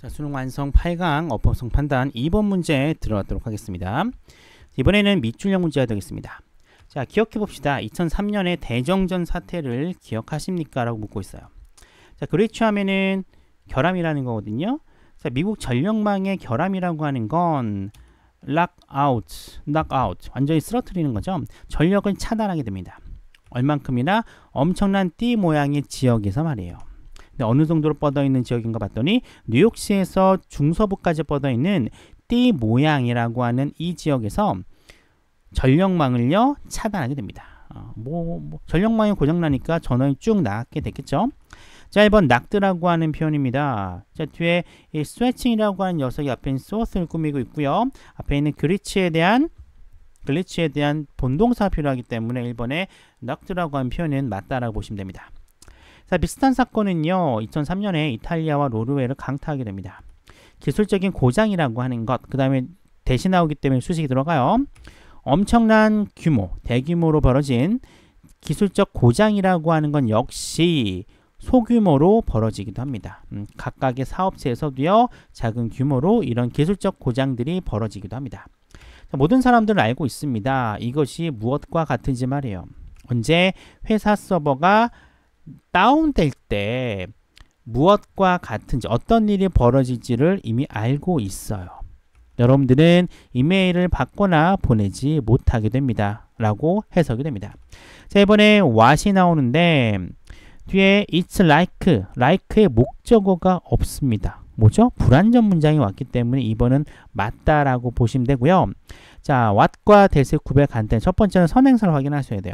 자, 수능 완성 8강 어법성 판단 2번 문제 들어가도록 하겠습니다. 이번에는 밑줄형 문제가 되겠습니다. 자, 기억해 봅시다. 2003년의 대정전 사태를 기억하십니까? 라고 묻고 있어요. 자, 그렇죠 하면은 결함이라는 거거든요. 자, 미국 전력망의 결함이라고 하는 건 knock out, 완전히 쓰러뜨리는 거죠. 전력을 차단하게 됩니다. 얼만큼이나 엄청난 띠 모양의 지역에서 말이에요. 어느 정도로 뻗어있는 지역인가 봤더니 뉴욕시에서 중서부까지 뻗어있는 띠 모양이라고 하는 이 지역에서 전력망을요 차단하게 됩니다. 전력망이 고장나니까 전원이 쭉 나가게 됐겠죠. 자, 1번 낙드라고 하는 표현입니다. 자, 뒤에 이 스웨칭이라고 하는 녀석이 앞에 있는 소스를 꾸미고 있고요. 앞에 있는 글리치에 대한 본동사 필요하기 때문에 1번에 낙드라고 하는 표현은 맞다라고 보시면 됩니다. 자, 비슷한 사건은요 2003년에 이탈리아와 노르웨이를 강타하게 됩니다. 기술적인 고장이라고 하는 것, 그 다음에 대신 나오기 때문에 수식이 들어가요. 엄청난 규모, 대규모로 벌어진 기술적 고장이라고 하는 건 역시 소규모로 벌어지기도 합니다. 각각의 사업체에서도요 작은 규모로 이런 기술적 고장들이 벌어지기도 합니다. 자, 모든 사람들은 알고 있습니다. 이것이 무엇과 같은지 말이에요. 언제 회사 서버가 다운될 때 무엇과 같은지, 어떤 일이 벌어질지를 이미 알고 있어요. 여러분들은 이메일을 받거나 보내지 못하게 됩니다. 라고 해석이 됩니다. 자, 이번에 what이 나오는데 뒤에 it's like의 목적어가 없습니다. 뭐죠? 불완전 문장이 왔기 때문에 2번은 맞다라고 보시면 되고요. 자, what과 that의 구별 간단히. 첫 번째는 선행사를 확인하셔야 돼요.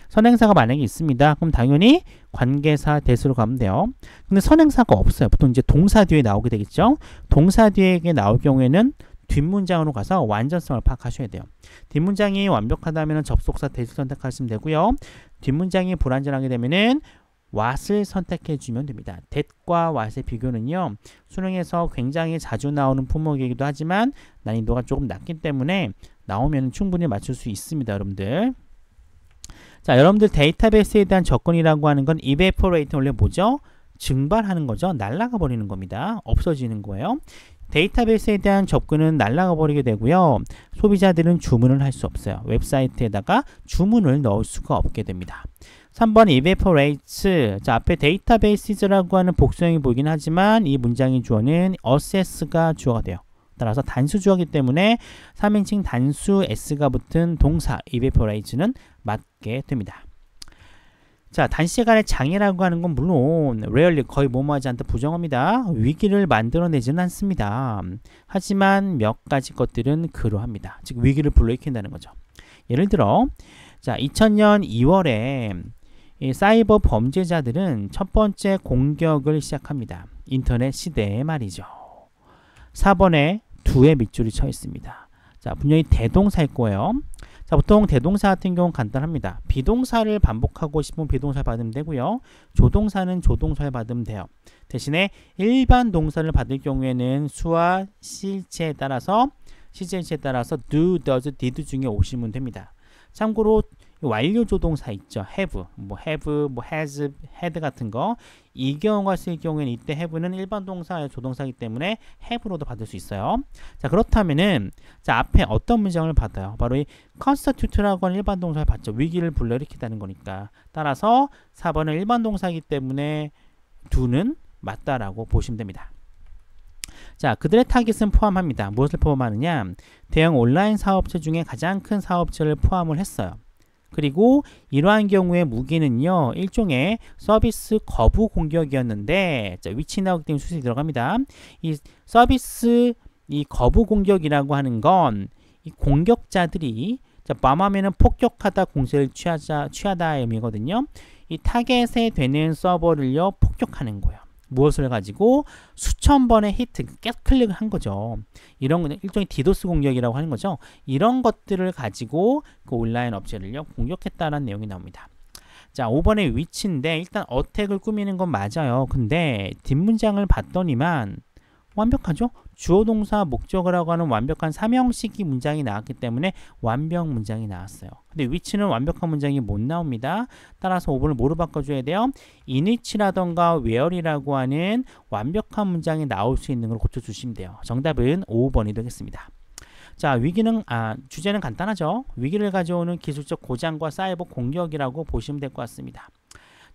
선행사가 만약에 있습니다. 그럼 당연히 관계사 that으로 가면 돼요. 근데 선행사가 없어요. 보통 이제 동사 뒤에 나오게 되겠죠. 동사 뒤에 나올 경우에는 뒷문장으로 가서 완전성을 파악하셔야 돼요. 뒷문장이 완벽하다면 접속사 that을 선택하시면 되고요. 뒷문장이 불완전하게 되면은 what을 선택해 주면 됩니다. that과 what의 비교는요 수능에서 굉장히 자주 나오는 품목이기도 하지만 난이도가 조금 낮기 때문에 나오면 충분히 맞출 수 있습니다. 여러분들. 자, 여러분들 데이터베이스에 대한 접근이라고 하는 건 evaporate, 원래 뭐죠? 증발하는 거죠. 날아가 버리는 겁니다. 없어지는 거예요. 데이터베이스에 대한 접근은 날아가 버리게 되고요. 소비자들은 주문을 할 수 없어요. 웹사이트에다가 주문을 넣을 수가 없게 됩니다. 3번 evaporate. 자, 앞에 데이터베이스라고 하는 복수형이 보이긴 하지만 이 문장의 주어는 assess가 주어가 돼요. 따라서 단수 주어이기 때문에 3인칭 단수 s가 붙은 동사 evaporate는 맞게 됩니다. 자, 단시간의 장애라고 하는 건 물론 rarely, 거의 뭐뭐하지 않다 부정어입니다. 위기를 만들어내지는 않습니다. 하지만 몇 가지 것들은 그러합니다. 즉 위기를 불러일으킨다는 거죠. 예를 들어 자, 2000년 2월에 이 사이버 범죄자들은 첫 번째 공격을 시작합니다. 인터넷 시대에 말이죠. 4번에 두의 밑줄이 쳐 있습니다. 자, 분명히 대동사일 거예요. 자, 보통 대동사 같은 경우는 간단합니다. 비동사를 반복하고 싶으면 비동사를 받으면 되고요. 조동사는 조동사를 받으면 돼요. 대신에 일반 동사를 받을 경우에는 수와 시제에 따라서 do, does, did 중에 오시면 됩니다. 참고로 완료 조동사 있죠. have, has, had 같은 거. 이 경우가 쓸 경우에는 이때 have는 일반 동사의 조동사이기 때문에 have로도 받을 수 있어요. 자, 그렇다면은 자, 앞에 어떤 문장을 받아요? 바로 이 constitute라고 하는 일반 동사를 받죠. 위기를 불러일으키다는 거니까. 따라서 4번은 일반 동사이기 때문에 do는 맞다라고 보시면 됩니다. 자, 그들의 타깃은 포함합니다. 무엇을 포함하느냐? 대형 온라인 사업체 중에 가장 큰 사업체를 포함을 했어요. 그리고 이러한 경우에 무기는요 일종의 서비스 거부 공격이었는데, 자, 위치 나오기 때문에 수식이 들어갑니다. 이 서비스 이 거부 공격이라고 하는 건 이 공격자들이, 자, 밤하면은 폭격하다, 공세를 취하다의 의미거든요. 이 타겟에 되는 서버를요 폭격하는 거예요. 무엇을 가지고 수천 번의 히트, 계속 클릭을 한 거죠. 이런 거는 일종의 디도스 공격이라고 하는 거죠. 이런 것들을 가지고 그 온라인 업체를요 공격했다는 내용이 나옵니다. 자, 5번의 위치인데 일단 어택을 꾸미는 건 맞아요. 근데 뒷문장을 봤더니만 완벽하죠? 주어 동사 목적을 하고 하는 완벽한 삼형식이 문장이 나왔기 때문에 완벽 문장이 나왔어요. 근데 which는 완벽한 문장이 못 나옵니다. 따라서 5번을 뭐로 바꿔줘야 돼요? in which라던가 where이라고 하는 완벽한 문장이 나올 수 있는 걸 고쳐주시면 돼요. 정답은 5번이 되겠습니다. 자, 주제는 간단하죠. 위기를 가져오는 기술적 고장과 사이버 공격이라고 보시면 될 것 같습니다.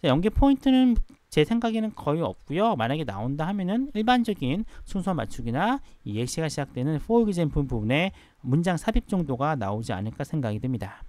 자, 연계 포인트는 제 생각에는 거의 없고요. 만약에 나온다 하면은 일반적인 순서 맞추기나 이 예시가 시작되는 for example 부분에 문장 삽입 정도가 나오지 않을까 생각이 듭니다.